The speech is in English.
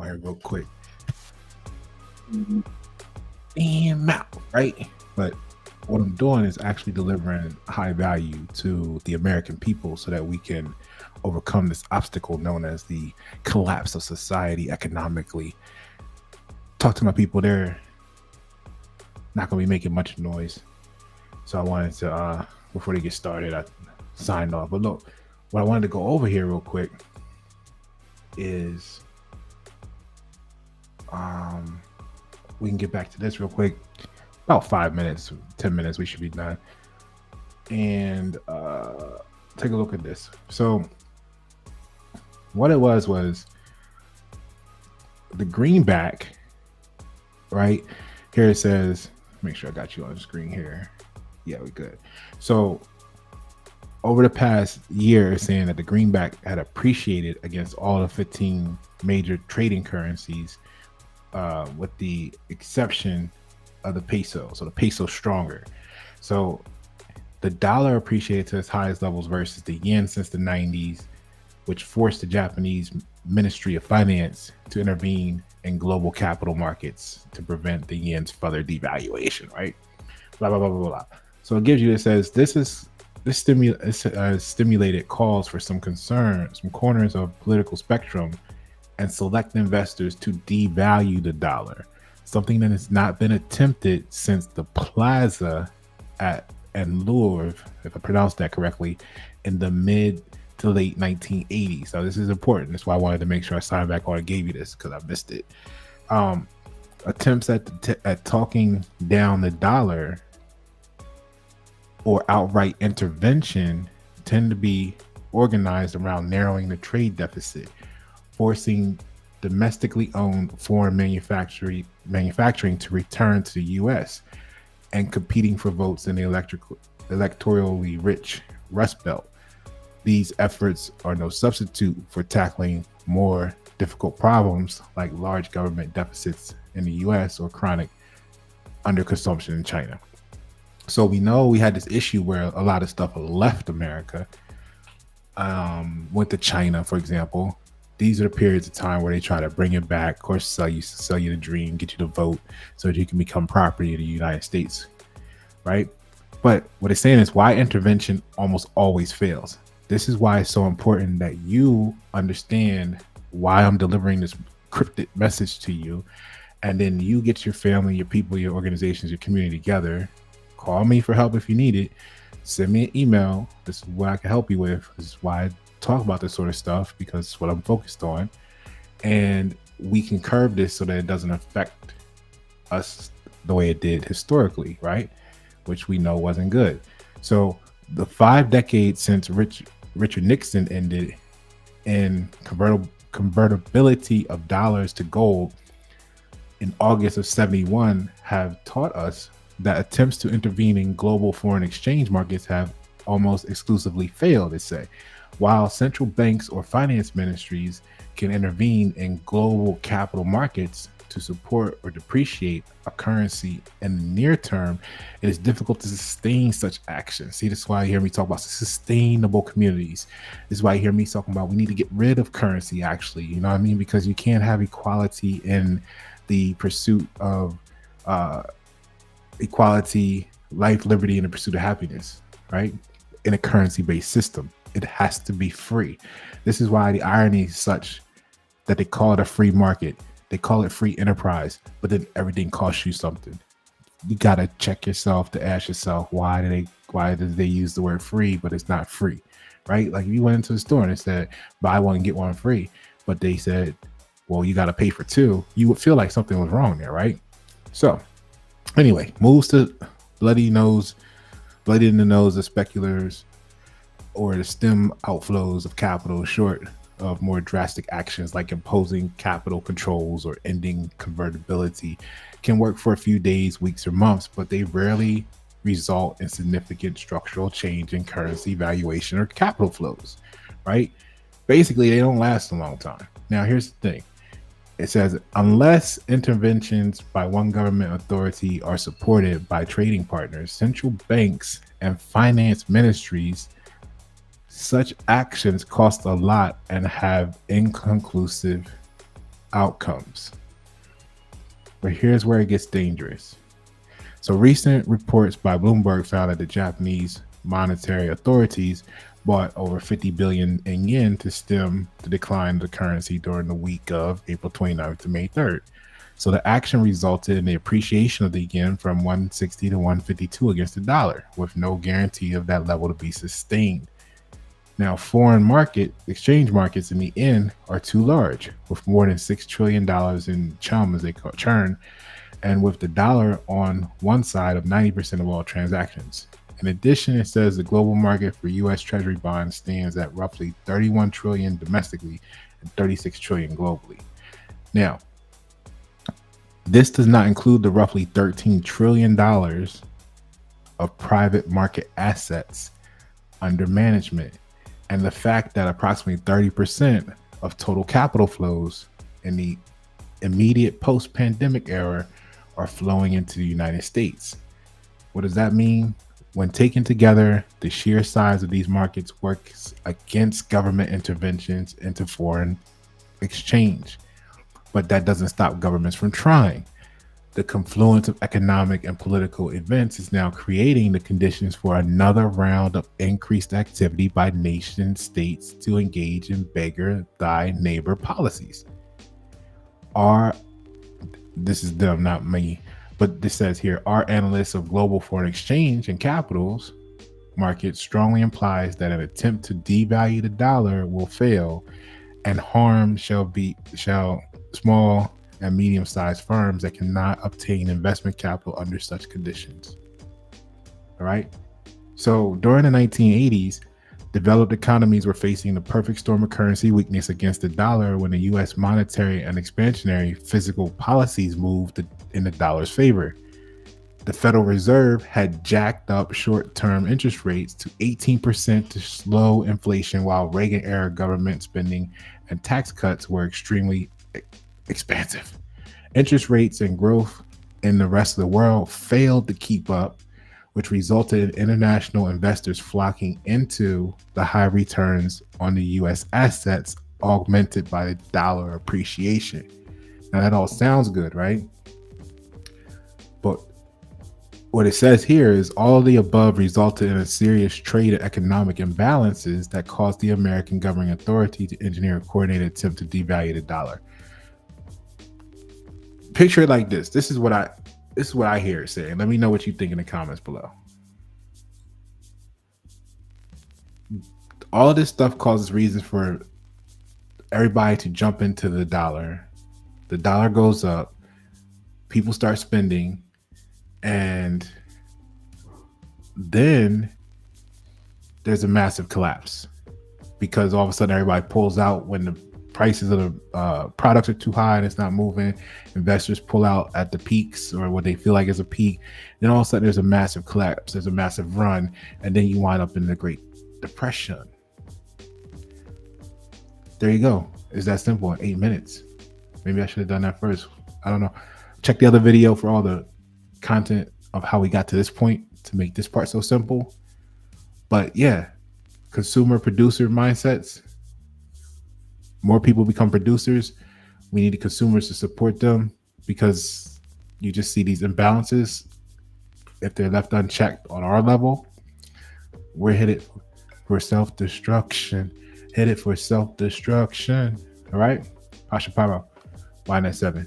on here real quick. And out, right? But what I'm doing is actually delivering high value to the American people so that we can overcome this obstacle known as the collapse of society economically. Talk to my people, they're not going to be making much noise. So I wanted to, before they get started, I signed off. But look, what I wanted to go over here real quick is we can get back to this real quick. About 5 minutes, 10 minutes, we should be done. And take a look at this. So what it was the greenback, right? Here it says, make sure I got you on the screen here. Yeah, we're good. So over the past year, it's saying that the greenback had appreciated against all the 15 major trading currencies, with the exception of the peso. So the peso stronger. So the dollar appreciated to its highest levels versus the yen since the 90s, which forced the Japanese Ministry of Finance to intervene in global capital markets to prevent the yen's further devaluation, right? Blah, blah, blah, blah, blah. So it gives you, it says, this stimulated calls for some concern, some corners of political spectrum and select investors to devalue the dollar, something that has not been attempted since the Plaza and Louvre, if I pronounced that correctly, in the mid to late 1980s. So this is important. That's why I wanted to make sure I signed back on and gave you this, because I missed it. Attempts at talking down the dollar or outright intervention tend to be organized around narrowing the trade deficit, forcing domestically owned foreign manufacturing to return to the U.S. and competing for votes in the electorally rich Rust Belt. These efforts are no substitute for tackling more difficult problems like large government deficits in the U.S. or chronic underconsumption in China. So we know we had this issue where a lot of stuff left America, went to China, for example. These are the periods of time where they try to bring it back, of course, sell you the dream, get you to vote so that you can become property of the United States, right? But what it's saying is why intervention almost always fails. This is why it's so important that you understand why I'm delivering this cryptic message to you. And then you get your family, your people, your organizations, your community together. Call me for help if you need it. Send me an email. This is what I can help you with. This is why I talk about this sort of stuff, because it's what I'm focused on. And we can curb this so that it doesn't affect us the way it did historically, right? Which we know wasn't good. So the 5 decades since Richard Nixon ended in convertibility of dollars to gold in August of 71 have taught us that attempts to intervene in global foreign exchange markets have almost exclusively failed, they say. While central banks or finance ministries can intervene in global capital markets to support or depreciate a currency in the near term, it is difficult to sustain such action. See, this is why you hear me talk about sustainable communities. This is why you hear me talking about we need to get rid of currency, actually. You know what I mean? Because you can't have equality in the pursuit of equality, life, liberty, and the pursuit of happiness, right? In a currency-based system. It has to be free. This is why the irony is such that they call it a free market. They call it free enterprise, but then everything costs you something. You got to check yourself to ask yourself, why do they use the word free, but it's not free, right? Like if you went into the store and it said, buy one, get one free, but they said, well, you got to pay for 2, you would feel like something was wrong there, right? So anyway, moves to bloody in the nose of speculators or the stem outflows of capital short of more drastic actions like imposing capital controls or ending convertibility can work for a few days, weeks, or months, but they rarely result in significant structural change in currency valuation or capital flows, right? Basically, they don't last a long time. Now, here's the thing. It says, unless interventions by one government authority are supported by trading partners, central banks, and finance ministries, such actions cost a lot and have inconclusive outcomes. But here's where it gets dangerous. So recent reports by Bloomberg found that the Japanese monetary authorities bought over 50 billion in yen to stem the decline of the currency during the week of April 29th to May 3rd. So the action resulted in the appreciation of the yen from 160 to 152 against the dollar, with no guarantee of that level to be sustained. Now, foreign market exchange markets in the end are too large, with more than $6 trillion in chum, as they call churn, and with the dollar on one side of 90% of all transactions. In addition, it says the global market for U.S. Treasury bonds stands at roughly 31 trillion domestically and 36 trillion globally. Now, this does not include the roughly $13 trillion of private market assets under management, and the fact that approximately 30% of total capital flows in the immediate post-pandemic era are flowing into the United States. What does that mean? When taken together, the sheer size of these markets works against government interventions into foreign exchange. But that doesn't stop governments from trying. The confluence of economic and political events is now creating the conditions for another round of increased activity by nation states to engage in beggar-thy-neighbor policies. This is them, not me, but this says here, our analysts of global foreign exchange and capitals market strongly implies that an attempt to devalue the dollar will fail, and harm shall small and medium-sized firms that cannot obtain investment capital under such conditions. All right. So during the 1980s, developed economies were facing the perfect storm of currency weakness against the dollar when the U.S. monetary and expansionary fiscal policies moved in the dollar's favor. The Federal Reserve had jacked up short-term interest rates to 18% to slow inflation, while Reagan-era government spending and tax cuts were extremely expansive. Interest rates and growth in the rest of the world failed to keep up, which resulted in international investors flocking into the high returns on the U.S. assets, augmented by the dollar appreciation. Now, that all sounds good, right? But what it says here is all of the above resulted in a serious trade and economic imbalances that caused the American governing authority to engineer a coordinated attempt to devalue the dollar. Picture it like this. This is what I hear it saying. Let me know what you think in the comments below. All of this stuff causes reasons for everybody to jump into the dollar. The dollar goes up, people start spending, and then there's a massive collapse because all of a sudden everybody pulls out when the prices of the products are too high and it's not moving. Investors pull out at the peaks or what they feel like is a peak. Then all of a sudden there's a massive collapse, there's a massive run, and then you wind up in the Great Depression. There you go. It's that simple in 8 minutes. Maybe I should have done that first. I don't know. Check the other video for all the content of how we got to this point to make this part so simple. But yeah, consumer producer mindsets. More people become producers. We need the consumers to support them because you just see these imbalances. If they're left unchecked on our level, we're headed for self-destruction. Headed for self-destruction. All right? Pasha Paro, YNS7.